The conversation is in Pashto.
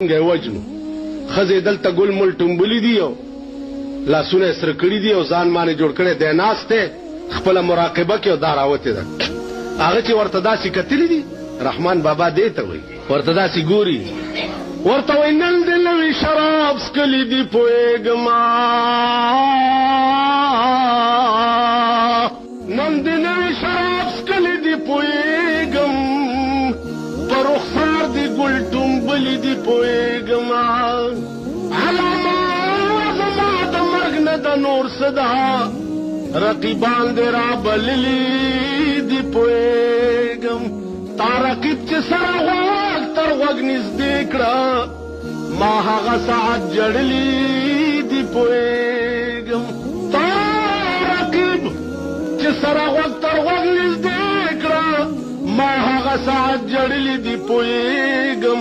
وجنو خزه دلته ګل مل ټومبلی دی او لاسونه سره کړی دی او ځان باندې جوړ کړی دی ناسته خپل مراقبه کې او داراوته ده هغه چې ورته داسې کتلی دي رحمان بابا دې ته وایي ورته داسې ګوري ورته وایي نن دې نوي شراب څکلي دي پوهېږما نن دې نوي شراب څکلي دي پوهېږم په رخسار دې ګل ټومبلي دي پوهېږما علامه زما د مرګ نه د نور څه ده رقیبان دې رابللي دي پوهېږم تا رقیب چې سره غوږ تر غوږ نږدې کړه ما هغه ساعت جړلي دي پوهېږم تا رقیب چې سره غوږ تر غوږ نږدې کړه ما هغه ساعت جړلي دي پوهېږم